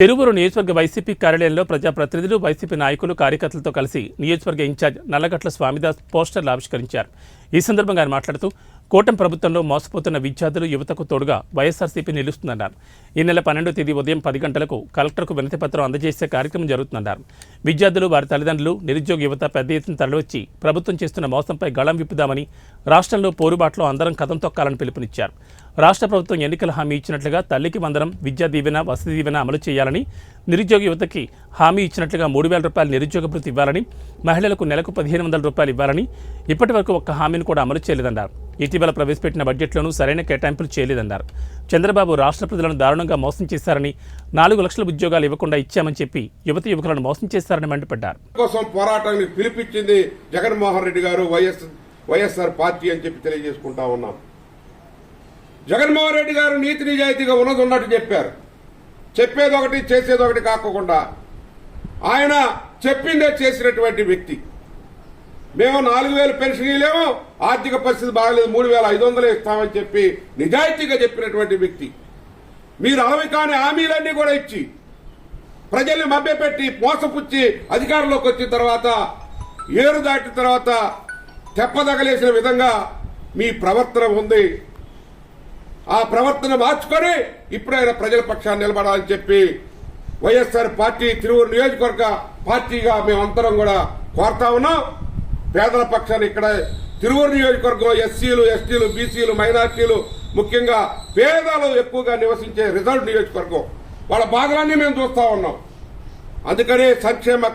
తిరువూరు నియోజకవర్గ వైసీపీ కార్యాలయంలో ప్రజాప్రతినిధులు, వైసీపీ నాయకులు, కార్యకర్తలతో కలిసి నియోజకవర్గ ఇన్ఛార్జ్ నల్లగట్ల స్వామిదాస్ పోస్టర్లు ఆవిష్కరించారు. ఈ సందర్భంగా ఆయన మాట్లాడుతూ కూటమి ప్రభుత్వంలో మోసపోతున్న విద్యార్థులు, యువతకు తోడుగా వైఎస్ఆర్సీపీ నిలుస్తుందన్నారు. ఈ నెల 12వ తేదీ ఉదయం 10 గంటలకు కలెక్టర్కు వినతిపత్రం అందజేసే కార్యక్రమం జరుగుతుందన్నారు. విద్యార్థులు, వారి తల్లిదండ్రులు, నిరుద్యోగ యువత పెద్ద ఎత్తున తరలివచ్చి ప్రభుత్వం చేస్తున్న మోసంపై గళం విప్పుదామని, రాష్ట్రంలో పోరుబాట్లో అందరం కథం తొక్కాలని పిలుపునిచ్చారు. రాష్ట్ర ప్రభుత్వం ఎన్నికల హామీ ఇచ్చినట్లుగా తల్లికి వందనం, విద్యా దీవెన, వసతి దీవెన అమలు చేయాలని, నిరుద్యోగ యువతకి హామీ ఇచ్చినట్లుగా 3,000 రూపాయల నిరుద్యోగ భృతి ఇవ్వాలని, మహిళలకు నెలకు 1,500 రూపాయలు ఇవ్వాలని ఇప్పటి వరకు ఒక్క హామీని కూడా అమలు చేయలేదన్నారు. ఇటీవల ప్రవేశపెట్టిన బడ్జెట్లోనూ సరైన కేటాయింపులు చేయలేదన్నారు. చంద్రబాబు రాష్ట్ర ప్రజలను దారుణంగా మోసం చేశారని, 4 లక్షల ఉద్యోగాలు ఇవ్వకుండా ఇచ్చామని చెప్పి యువకులను మోసం చేశారని మండిపడ్డారు. కోసం పోరాటానికి పిలిపించింది జగన్మోహన్ రెడ్డి గారు, వైఎస్ఆర్ పార్టీ అని చెప్పి తెలియజేసుకుంటా ఉన్నాం. జగన్మోహన్ రెడ్డి గారు నీతి నిజాయితీగా ఉన్నట్టు చెప్పారు. చెప్పేది ఒకటి, చేసేది ఒకటి కాకుండా ఆయన చెప్పిందే చేసినటువంటి వ్యక్తి. మేము 4,000 పెన్షన్ ఇవ్వలేము, ఆర్థిక పరిస్థితి బాగలేదు, 3,500 ఇస్తామని చెప్పి నిజాయితీగా చెప్పినటువంటి వ్యక్తి. మీరు అలవి కాని హామీలన్నీ కూడా ఇచ్చి ప్రజల్ని మభ్యపెట్టి మోసపుచ్చి అధికారంలోకి వచ్చిన తర్వాత, ఏరు దాటిన తర్వాత తెప్పదగలేసిన విధంగా మీ ప్రవర్తన ఉంది. ఆ ప్రవర్తన మార్చుకొని ఇప్పుడైనా ప్రజల పక్షాన్ని నిలబడాలని చెప్పి వైఎస్ఆర్ పార్టీ తిరువూరు నియోజకవర్గ పార్టీగా మేమంతరం కూడా కోరుతా ఉన్నాం. పేదల పక్షాన్ని ఇక్కడ తిరువూరు నియోజకవర్గం ఎస్సీలు, ఎస్టీలు, బీసీలు, మైనార్టీలు, ముఖ్యంగా పేదలు ఎక్కువగా నివసించే రిజర్వ్ నియోజకవర్గం, వాళ్ళ బాధలన్నీ మేము చూస్తా ఉన్నాం. అందుకనే సంక్షేమ